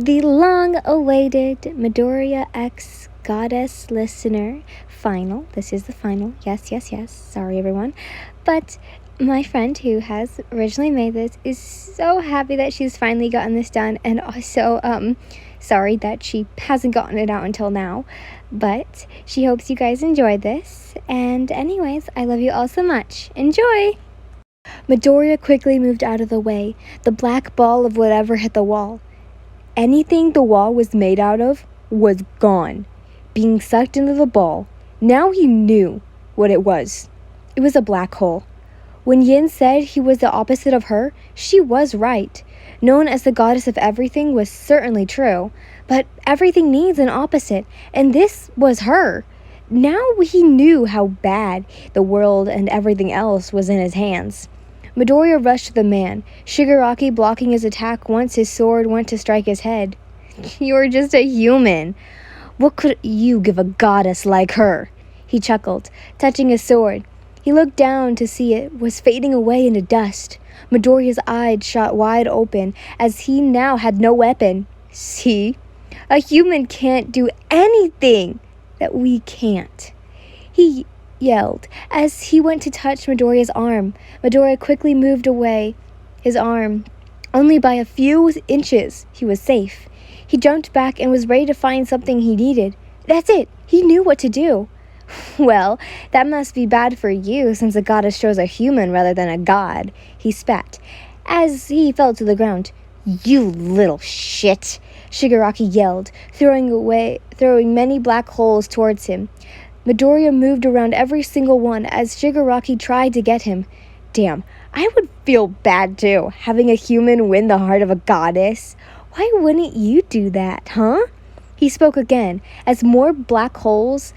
the long-awaited Midoriya X Goddess Listener final. This is the final. Yes. Sorry, everyone. But my friend who has originally made this is so happy that she's finally gotten this done, and also, sorry that she hasn't gotten it out until now. But she hopes you guys enjoyed this. And anyways, I love you all so much. Enjoy! Midoriya quickly moved out of the way. The black ball of whatever hit the wall. Anything the wall was made out of was gone, being sucked into the ball. Now he knew what it was. It was a black hole. When Yin said he was the opposite of her, she was right. Known as the goddess of everything was certainly true, but everything needs an opposite, and this was her. Now he knew how bad the world and everything else was in his hands. Midoriya rushed to the man, Shigaraki blocking his attack once his sword went to strike his head. "You're just a human. What could you give a goddess like her?" He chuckled, touching his sword. He looked down to see it was fading away into dust. Midoriya's eyes shot wide open as he now had no weapon. "See? A human can't do anything that we can't." He yelled as he went to touch Midoriya's arm. Midoriya quickly moved away his arm. Only by a few inches he was safe. He jumped back and was ready to find something he needed. That's it! He knew what to do. "Well, that must be bad for you since a goddess chose a human rather than a god," he spat as he fell to the ground. "You little shit!" Shigaraki yelled, throwing many black holes towards him. Midoriya moved around every single one as Shigaraki tried to get him. Damn, I would feel bad too, having a human win the heart of a goddess. Why wouldn't you do that, huh? He spoke again, as more black holes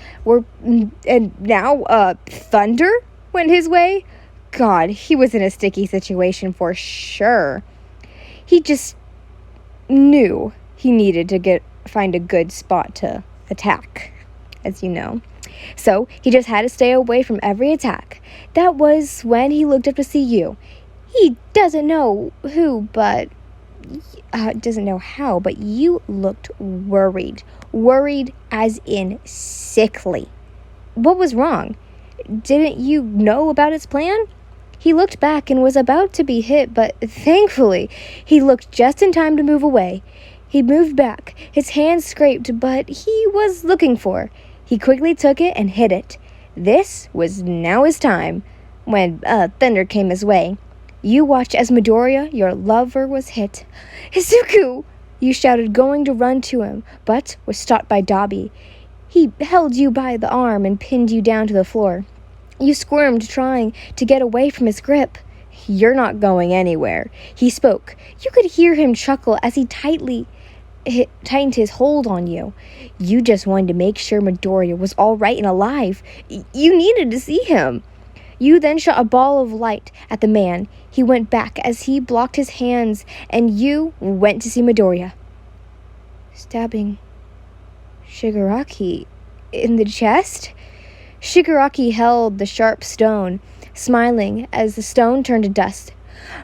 and now, thunder went his way. God, he was in a sticky situation for sure. He just knew he needed to find a good spot to attack, as you know. So he just had to stay away from every attack. That was when he looked up to see you. He doesn't know how, but you looked worried. Worried as in sickly. What was wrong? Didn't you know about his plan? He looked back and was about to be hit, but thankfully, he looked just in time to move away. He moved back. His hand scraped, but he was looking for. He quickly took it and hit it. This was now his time. When thunder came his way, you watched as Midoriya, your lover, was hit. "Izuku!" You shouted, going to run to him, but was stopped by Dabi. He held you by the arm and pinned you down to the floor. You squirmed, trying to get away from his grip. "You're not going anywhere," he spoke. You could hear him chuckle as he tightened his hold on you. You just wanted to make sure Midoriya was all right and alive. You needed to see him. You then shot a ball of light at the man. He went back as he blocked his hands, and you went to see Midoriya. Stabbing Shigaraki in the chest? Shigaraki held the sharp stone, smiling as the stone turned to dust.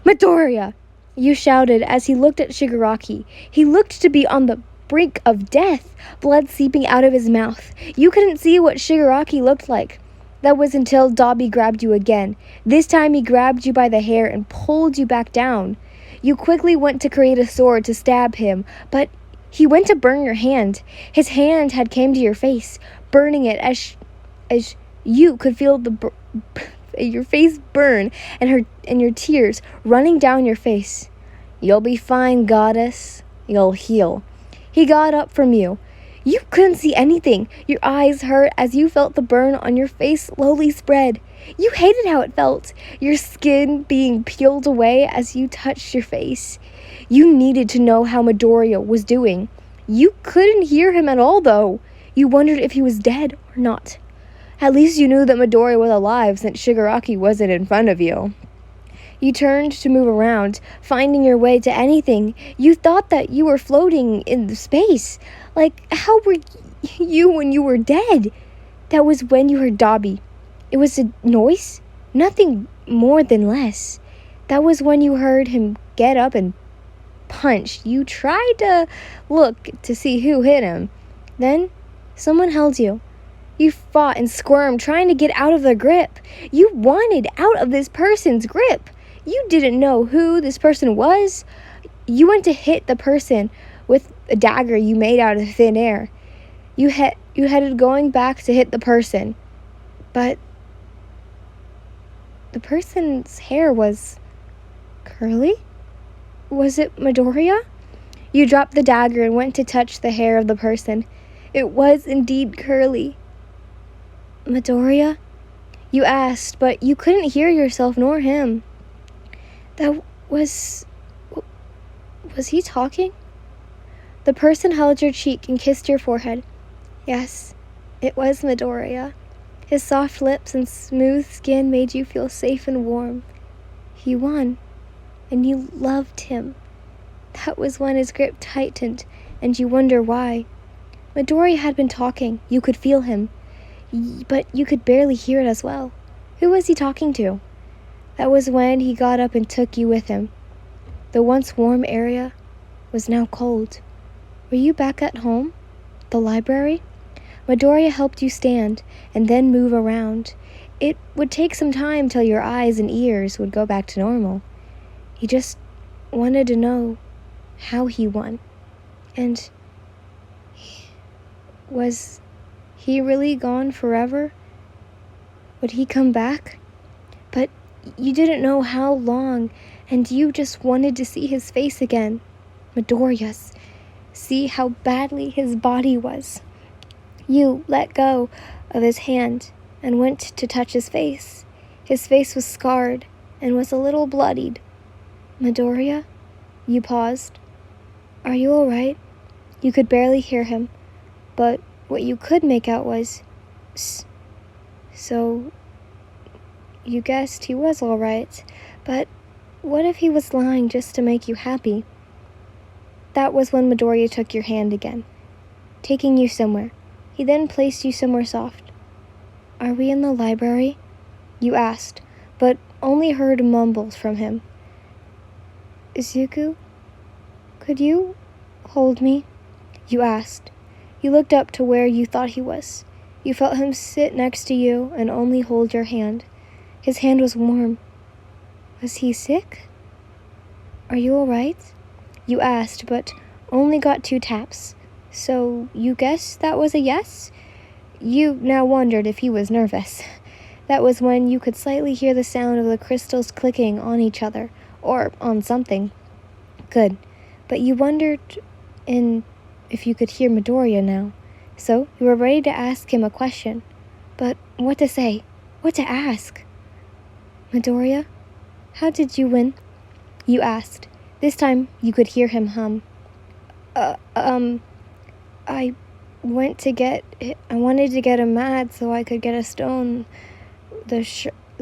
"Midoriya!" You shouted as he looked at Shigaraki. He looked to be on the brink of death, blood seeping out of his mouth. You couldn't see what Shigaraki looked like. That was until Dabi grabbed you again. This time he grabbed you by the hair and pulled you back down. You quickly went to create a sword to stab him, but he went to burn your hand. His hand had came to your face, burning it as you could feel your face burn and your tears running down your face. "You'll be fine, goddess. You'll heal." He got up from you. You couldn't see anything. Your eyes hurt as you felt the burn on your face slowly spread. You hated how it felt, your skin being peeled away as you touched your face. You needed to know how Midoriya was doing. You couldn't hear him at all, though. You wondered if he was dead or not. At least you knew that Midoriya was alive since Shigaraki wasn't in front of you. You turned to move around, finding your way to anything. You thought that you were floating in space. Like, how were you when you were dead? That was when you heard Dabi. It was a noise, nothing more than less. That was when you heard him get up and punched. You tried to look to see who hit him. Then someone held you. You fought and squirmed, trying to get out of their grip. You wanted out of this person's grip. You didn't know who this person was. You went to hit the person with a dagger you made out of thin air. You headed going back to hit the person. But the person's hair was curly? Was it Midoriya? You dropped the dagger and went to touch the hair of the person. It was indeed curly. Midoriya? You asked, but you couldn't hear yourself nor him. Was he talking? The person held your cheek and kissed your forehead. Yes, it was Midoriya. His soft lips and smooth skin made you feel safe and warm. He won, and you loved him. That was when his grip tightened, and you wonder why. Midoriya had been talking. You could feel him, but you could barely hear it as well. Who was he talking to? That was when he got up and took you with him. The once warm area was now cold. Were you back at home? The library? Midoriya helped you stand and then move around. It would take some time till your eyes and ears would go back to normal. He just wanted to know how he won. And was he really gone forever? Would he come back? But you didn't know how long, and you just wanted to see his face again. Midoriya's. See how badly his body was. You let go of his hand and went to touch his face. His face was scarred and was a little bloodied. Midoriya? You paused. Are you all right? You could barely hear him, but what you could make out was, So, you guessed he was all right, but what if he was lying just to make you happy? That was when Midoriya took your hand again, taking you somewhere. He then placed you somewhere soft. Are we in the library? You asked, but only heard mumbles from him. Izuku, could you hold me? You asked. You looked up to where you thought he was. You felt him sit next to you and only hold your hand. His hand was warm. Was he sick? Are you all right? You asked, but only got 2 taps. So you guessed that was a yes? You now wondered if he was nervous. That was when you could slightly hear the sound of the crystals clicking on each other, or on something. Good. But you wondered if you could hear Midoriya now. So you were ready to ask him a question. But what to say? What to ask? Midoriya, how did you win? You asked. This time you could hear him hum. I wanted to get him mad so I could get a stone, the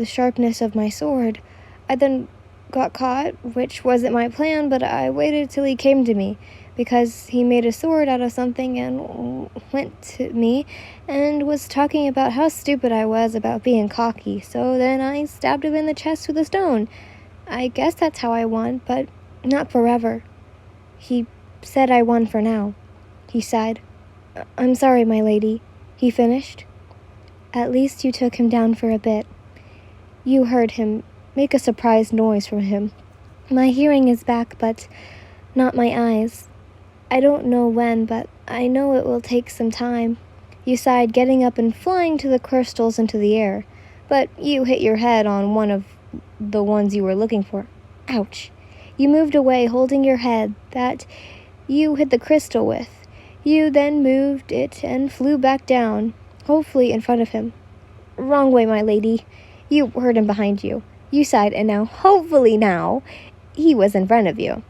sharpness of my sword. I then got caught, which wasn't my plan, but I waited till he came to me, because he made a sword out of something and went to me and was talking about how stupid I was about being cocky, so then I stabbed him in the chest with a stone. I guess that's how I won, but not forever. He said I won for now. He sighed. I'm sorry, my lady. He finished. At least you took him down for a bit. You heard him make a surprised noise from him. My hearing is back, but not my eyes. I don't know when, but I know it will take some time. You sighed, getting up and flying to the crystals into the air. But you hit your head on one of the ones you were looking for. Ouch. You moved away, holding your head that you hit the crystal with. You then moved it and flew back down, hopefully in front of him. Wrong way, my lady. You heard him behind you. You sighed, and now, hopefully now, he was in front of you.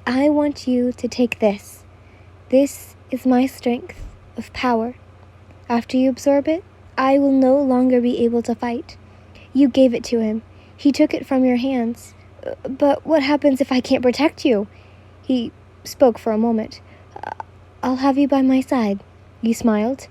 I want you to take this. This is my strength of power. After you absorb it, I will no longer be able to fight. You gave it to him. He took it from your hands. But what happens if I can't protect you? He spoke for a moment. I'll have you by my side. You smiled.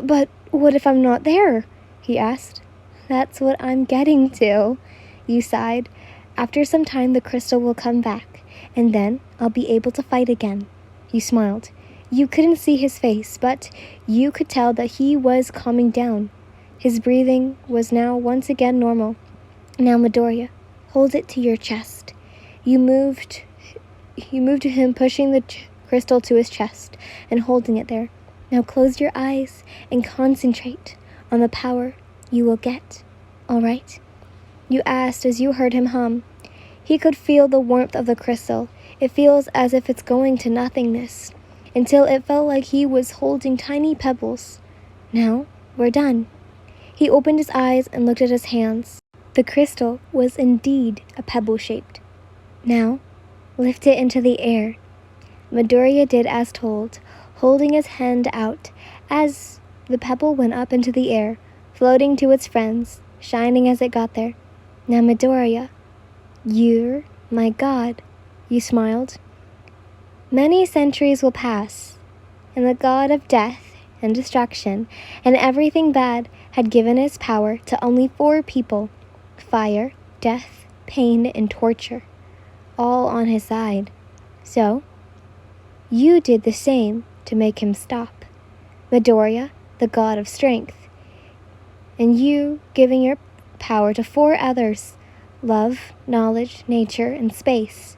But what if I'm not there? He asked. That's what I'm getting to. You sighed. After some time, the crystal will come back, and then I'll be able to fight again." You smiled. You couldn't see his face, but you could tell that he was calming down. His breathing was now once again normal. "Now, Midoriya, hold it to your chest." You moved to him, pushing the crystal to his chest and holding it there. "Now close your eyes and concentrate on the power you will get, all right?" You asked as you heard him hum. He could feel the warmth of the crystal. It feels as if it's going to nothingness, until it felt like he was holding tiny pebbles. "Now, we're done." He opened his eyes and looked at his hands. The crystal was indeed a pebble-shaped. "Now, lift it into the air." Midoriya did as told, holding his hand out as the pebble went up into the air, floating to its friends, shining as it got there. "Now, Midoriya, you're my god," you smiled. "Many centuries will pass, and the god of death and destruction and everything bad had given his power to only 4 people: fire, death, pain, and torture, all on his side. So, you did the same to make him stop. Midoriya, the god of strength, and you giving your power to 4 others: love, knowledge, nature, and space,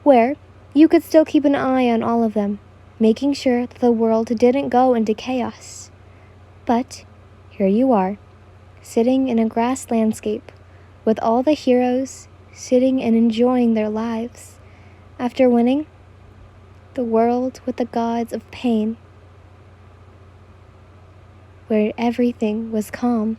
where you could still keep an eye on all of them, making sure that the world didn't go into chaos. But here you are, sitting in a grass landscape, with all the heroes sitting and enjoying their lives, after winning the world with the gods of pain, where everything was calm.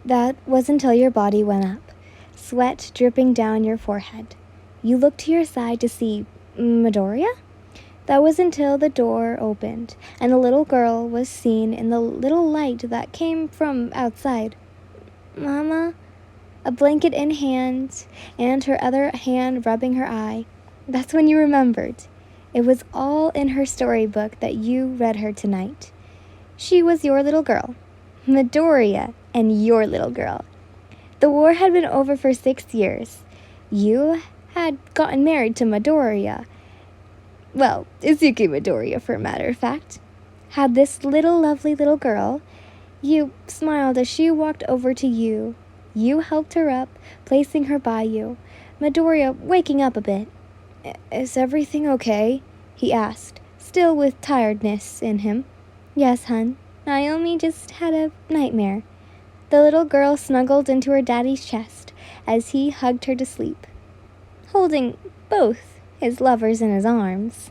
That was until your body went up, sweat dripping down your forehead. You looked to your side to see Midoriya? That was until the door opened, and a little girl was seen in the little light that came from outside. "Mama," a blanket in hand, and her other hand rubbing her eye. That's when you remembered. It was all in her storybook that you read her tonight. She was your little girl, Midoriya, and your little girl. The war had been over for 6 years. You had gotten married to Midoriya. Well, Izuku Midoriya, for a matter of fact. Had this lovely little girl. You smiled as she walked over to you. You helped her up, placing her by you. Midoriya waking up a bit. "Is everything okay?" he asked, still with tiredness in him. "Yes, hun. Naomi just had a nightmare." The little girl snuggled into her daddy's chest as he hugged her to sleep, holding both his lovers in his arms.